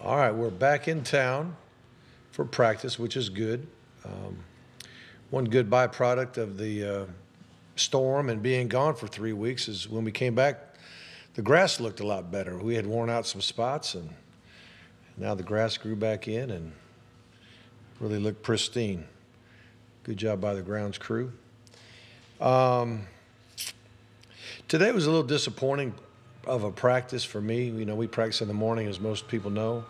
All right, we're back in town for practice, which is good. One good byproduct of the storm and being gone for 3 weeks is when we came back, the grass looked a lot better. We had worn out some spots, and now the grass grew back in and really looked pristine. Good job by the grounds crew. Today was a little disappointing of a practice for me. You know, we practice in the morning, as most people know.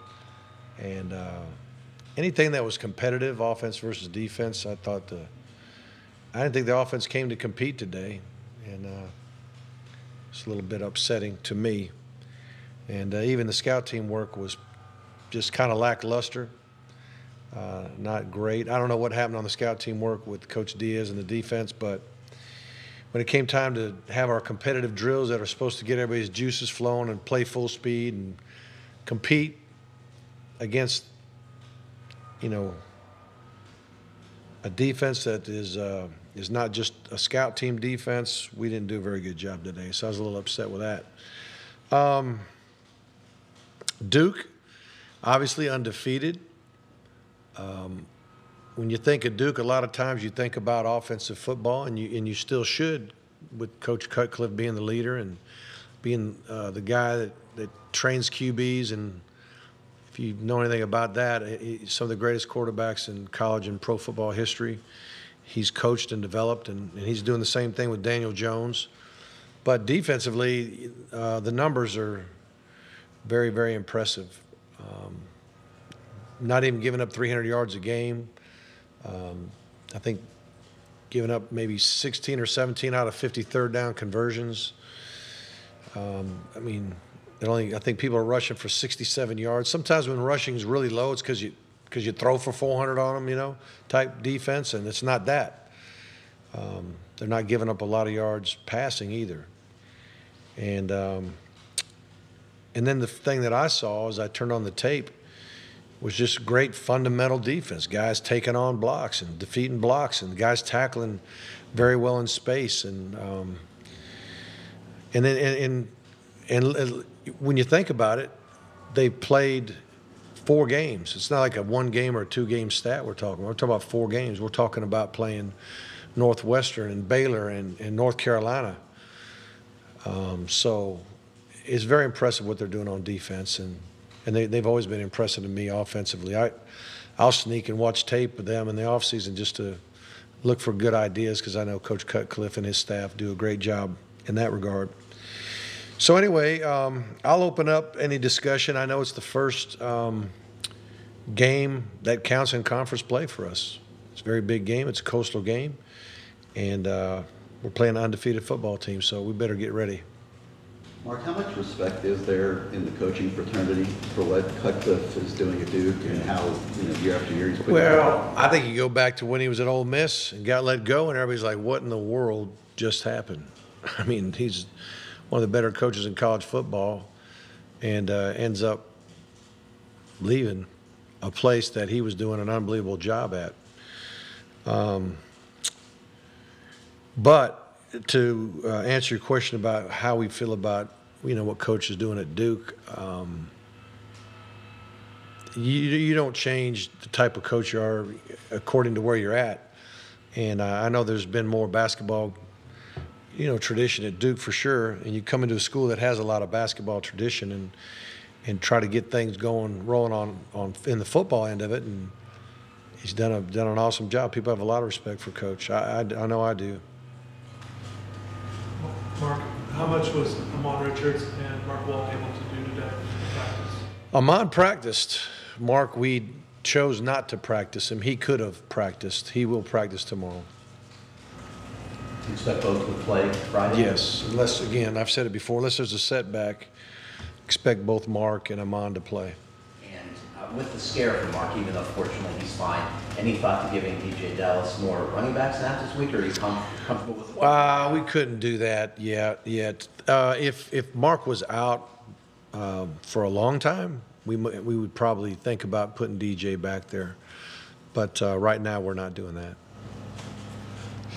And anything that was competitive, offense versus defense, I didn't think the offense came to compete today. And it's a little bit upsetting to me. And even the scout team work was just kind of lackluster, not great. I don't know what happened on the scout team work with Coach Diaz and the defense, but when it came time to have our competitive drills that are supposed to get everybody's juices flowing and play full speed and compete against, you know, a defense that is not just a scout team defense, we didn't do a very good job today. So I was a little upset with that. Duke, obviously undefeated. When you think of Duke, a lot of times you think about offensive football, and you still should, with Coach Cutcliffe being the leader and being the guy that trains QBs. And if you know anything about that, some of the greatest quarterbacks in college and pro football history, he's coached and developed, and he's doing the same thing with Daniel Jones. But defensively, the numbers are very, very impressive. Not even giving up 300 yards a game. I think giving up maybe 16 or 17 out of 50 third down conversions. I mean, I think people are rushing for 67 yards. Sometimes when rushing is really low, it's because you throw for 400 on them, you know, type defense, and it's not that. They're not giving up a lot of yards passing either. And then the thing that I saw as I turned on the tape was just great fundamental defense. Guys taking on blocks and defeating blocks, and guys tackling very well in space. And when you think about it, they played 4 games. It's not like a 1 game or a 2 game stat we're talking about 4 games. We're talking about playing Northwestern and Baylor and North Carolina. So it's very impressive what they're doing on defense, and they've always been impressive to me offensively. I'll sneak and watch tape with them in the offseason just to look for good ideas, because I know Coach Cutcliffe and his staff do a great job in that regard. So anyway, I'll open up any discussion. I know it's the first game that counts in conference play for us. It's a very big game. It's a coastal game, and we're playing an undefeated football team, so we better get ready. Mark, how much respect is there in the coaching fraternity for what Cutcliffe is doing at Duke and how, year after year he's putting Well, I think you go back to when he was at Ole Miss and got let go, and everybody's like, what in the world just happened? I mean, he's one of the better coaches in college football, and ends up leaving a place that he was doing an unbelievable job at. But to answer your question about how we feel about, what Coach is doing at Duke, you don't change the type of coach you are according to where you're at. And I know there's been more basketball, tradition at Duke for sure. And you come into a school that has a lot of basketball tradition and try to get things rolling on in the football end of it. And he's done an awesome job. People have a lot of respect for Coach. I know I do. Mark, how much was Amon Richards and Mark Walt able to do today in practice? Amon practiced. Mark, we chose not to practice him. He could have practiced. He will practice tomorrow. You expect both to play Friday? Yes, unless, again, I've said it before, unless there's a setback, expect both Mark and Amon to play. And with the scare for Mark, even though fortunately he's fine, any thought to giving DJ Dallas more running back snaps this week, or are you comfortable with it? We couldn't do that yet. If Mark was out for a long time, we would probably think about putting DJ back there. But right now we're not doing that.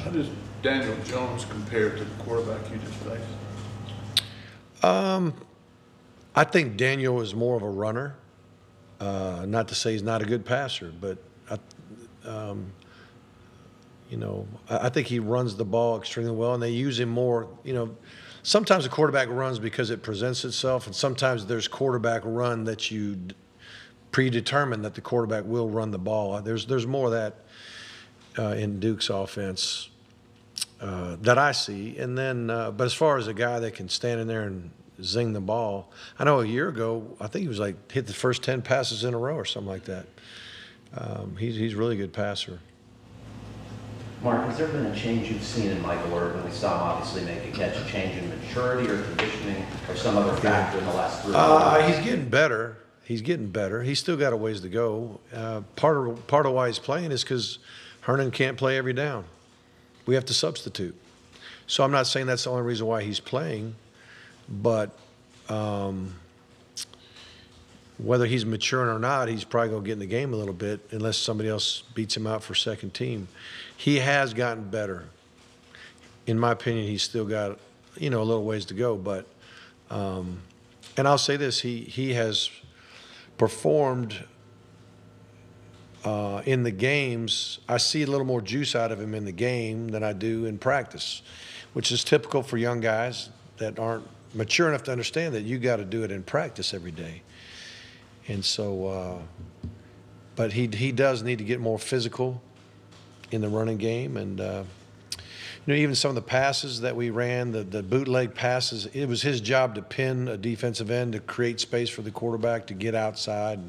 How does Daniel Jones compare to the quarterback you just faced? I think Daniel is more of a runner. Not to say he's not a good passer, but I think he runs the ball extremely well, and they use him more. Sometimes the quarterback runs because it presents itself, and sometimes there's quarterback run that you predetermine that the quarterback will run the ball. There's more of that in Duke's offense that I see. And then, but as far as a guy that can stand in there and zing the ball, I know a year ago, I think he was like hit the first 10 passes in a row or something like that. He's a really good passer. Mark, has there been a change you've seen in Michael Irvin? We saw him obviously make a catch, a change in maturity or conditioning or some other factor in the last 3 years? He's getting better. He's getting better. He's still got a ways to go. Part of why he's playing is because Hernan can't play every down. We have to substitute. So I'm not saying that's the only reason why he's playing, but whether he's maturing or not, he's probably going to get in the game a little bit unless somebody else beats him out for second team. He has gotten better. In my opinion, he's still got, a little ways to go. But, and I'll say this, he has performed in the games. I see a little more juice out of him in the game than I do in practice, which is typical for young guys that aren't mature enough to understand that you got to do it in practice every day. And so, but he does need to get more physical in the running game. And, even some of the passes that we ran, the bootleg passes, it was his job to pin a defensive end to create space for the quarterback to get outside,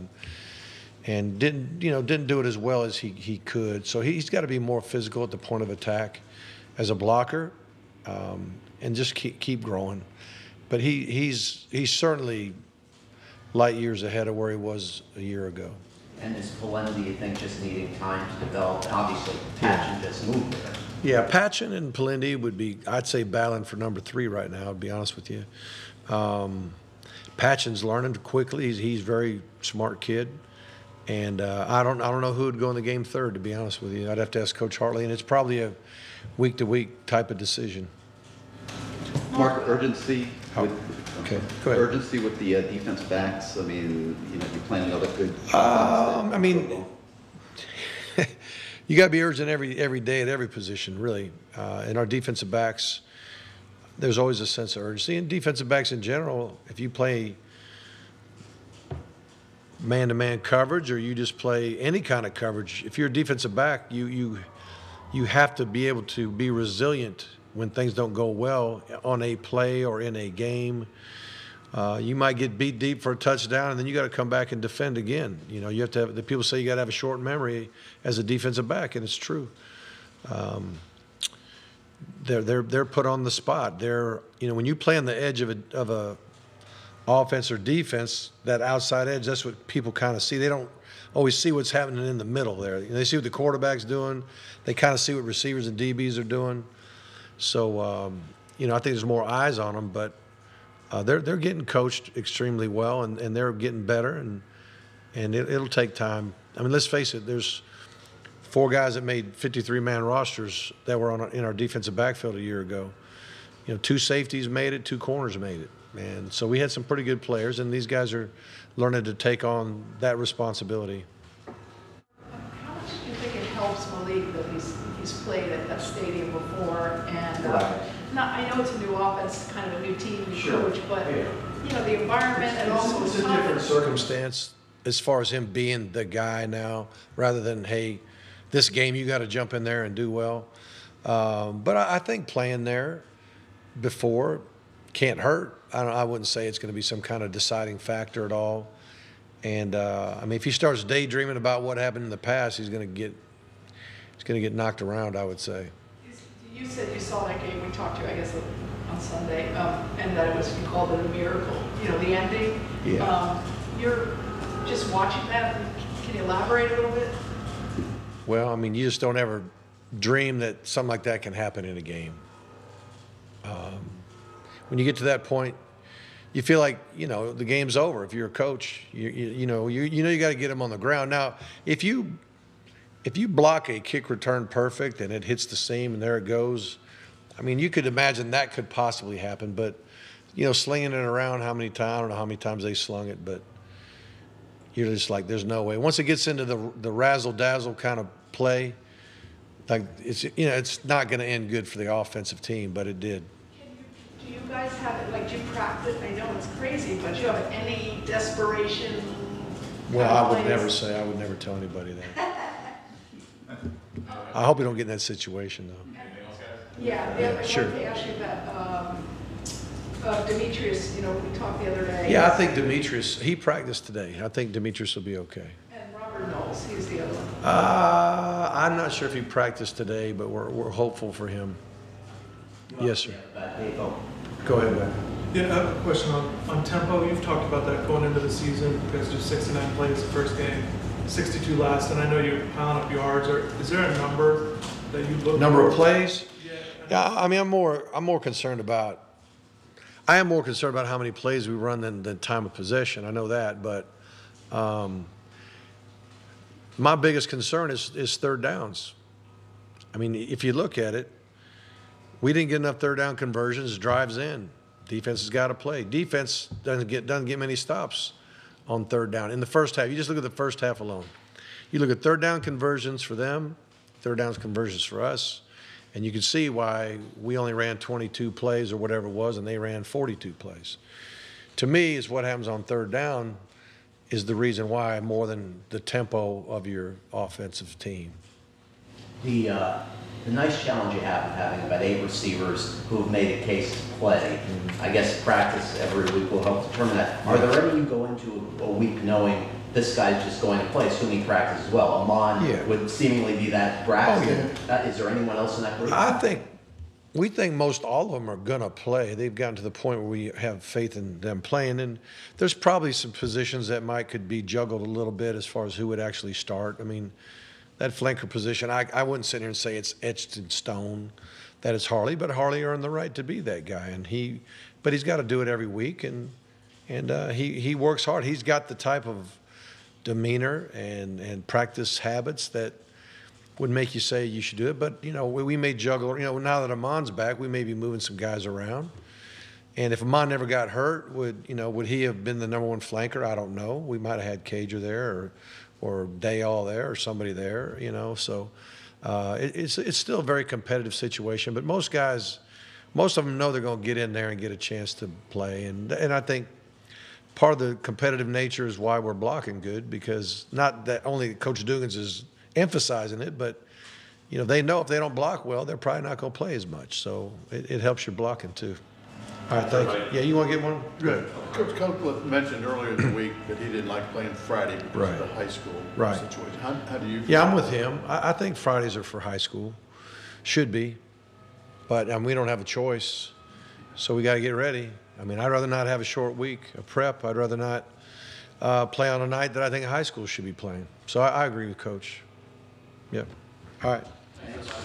and didn't do it as well as he could. So he's got to be more physical at the point of attack as a blocker, and just keep growing. But he's certainly light years ahead of where he was a year ago. And is Palendi, you think, just needing time to develop? Obviously, Patchen just moved there. Yeah, Patchen and Palendi would be, I'd say, battling for number 3 right now, to be honest with you. Patchen's learning quickly. He's a very smart kid. And I don't know who would go in the game third, to be honest with you. I'd have to ask Coach Hartley, and it's probably a week-to-week type of decision. Mark, urgency with, okay, go ahead. Urgency with the defense backs. I mean, you plan another good. I mean, you got to be urgent every day at every position, really. In our defensive backs, there's always a sense of urgency. And defensive backs in general, if you play man-to-man coverage or you just play any kind of coverage, if you're a defensive back, you have to be able to be resilient when things don't go well on a play or in a game. You might get beat deep for a touchdown, and then you got to come back and defend again. You have to have, the people say you got to have a short memory as a defensive back, and it's true. They're put on the spot. When you play on the edge of a offense or defense, that outside edge, that's what people kind of see. They don't always see what's happening in the middle there. They see what the quarterback's doing. They kind of see what receivers and DBs are doing. So, I think there's more eyes on them, but they're getting coached extremely well, and they're getting better, and it'll take time. I mean, let's face it, there's 4 guys that made 53-man rosters that were in our defensive backfield a year ago. 2 safeties made it, 2 corners made it. And so we had some pretty good players, and these guys are learning to take on that responsibility. How much do you think it helps Malik that he's played at that stadium before? And I know it's a new offense, kind of a new team, new coach, but the environment and also it's a different circumstance as far as him being the guy now, rather than, hey, this game you got to jump in there and do well. But I think playing there before can't hurt. I wouldn't say it's going to be some kind of deciding factor at all. And if he starts daydreaming about what happened in the past, he's going to get knocked around, I would say. You said you saw that game. We talked to you, I guess, on Sunday, and that you called it a miracle. The ending. Yeah. You're just watching that. Can you elaborate a little bit? Well, you just don't ever dream that something like that can happen in a game. When you get to that point, you feel like the game's over. If you're a coach, you got to get them on the ground. Now, if you block a kick return perfect and it hits the seam and there it goes, you could imagine that could possibly happen. But slinging it around, how many times? I don't know how many times they slung it, but you're just like, there's no way. Once it gets into the razzle dazzle kind of play, like it's not going to end good for the offensive team, but it did. Do you guys have it, like, do you practice, I know it's crazy, but do you have any desperation? Well, I would plays? never say, I would never tell anybody that. I hope we don't get in that situation, though. Yeah, Yeah, I sure. wanted to ask you about Demetrius, we talked the other day. Yeah, I think Demetrius, he practiced today. I think Demetrius will be okay. And Robert Knowles, he's the other one. I'm not sure if he practiced today, but we're hopeful for him. Yes, sir. Go ahead, Ben. Yeah, I have a question on tempo. You've talked about that going into the season. You guys do 69 plays the first game, 62 last, and I know you're piling up yards. Is there a number that you look Number for? of plays? Yeah. Yeah, I mean, I'm more concerned about. I am more concerned about how many plays we run than time of possession. I know that, but my biggest concern is third downs. I mean, if you look at it, we didn't get enough third down conversions, drives in. Defense has got to play. Defense doesn't get many stops on third down. In the first half, you just look at the first half alone. You look at third down conversions for them, third down conversions for us, and you can see why we only ran 22 plays or whatever it was, and they ran 42 plays. To me, is what happens on third down is the reason why, more than the tempo of your offensive team. The nice challenge you have of having about 8 receivers who have made a case to play, I guess practice every week will help determine that. Are there any you go into a week knowing this guy's just going to play, assuming practice as well? Amon would seemingly be that. Braxton, is there anyone else in that group? We think most all of them are going to play. They've gotten to the point where we have faith in them playing, and there's probably some positions that could be juggled a little bit as far as who would actually start. I mean, that flanker position, I wouldn't sit here and say it's etched in stone that it's Harley, but Harley earned the right to be that guy, but he's got to do it every week, and he works hard. He's got the type of demeanor and practice habits that would make you say you should do it. But we may juggle. Now that Amon's back, we may be moving some guys around. And if Amon never got hurt, would he have been the number one flanker? I don't know. We might have had Cager there or Dayall there or somebody there, So it's still a very competitive situation. But most of them know they're going to get in there and get a chance to play. And I think part of the competitive nature is why we're blocking good, because not that only Coach Dugans is emphasizing it, but they know if they don't block well, they're probably not going to play as much. So it helps your blocking too. All right, thank you. Yeah, you want to get one? Good. Coach Copeland mentioned earlier in the week that he didn't like playing Friday because of the high school situation. How do you feel? Yeah, I'm with him. I think Fridays are for high school. Should be. But we don't have a choice. So we got to get ready. I mean, I'd rather not have a short week of prep. I'd rather not play on a night that I think high school should be playing. So I agree with Coach. Yep. All right. Thanks. All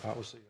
right, we'll see you.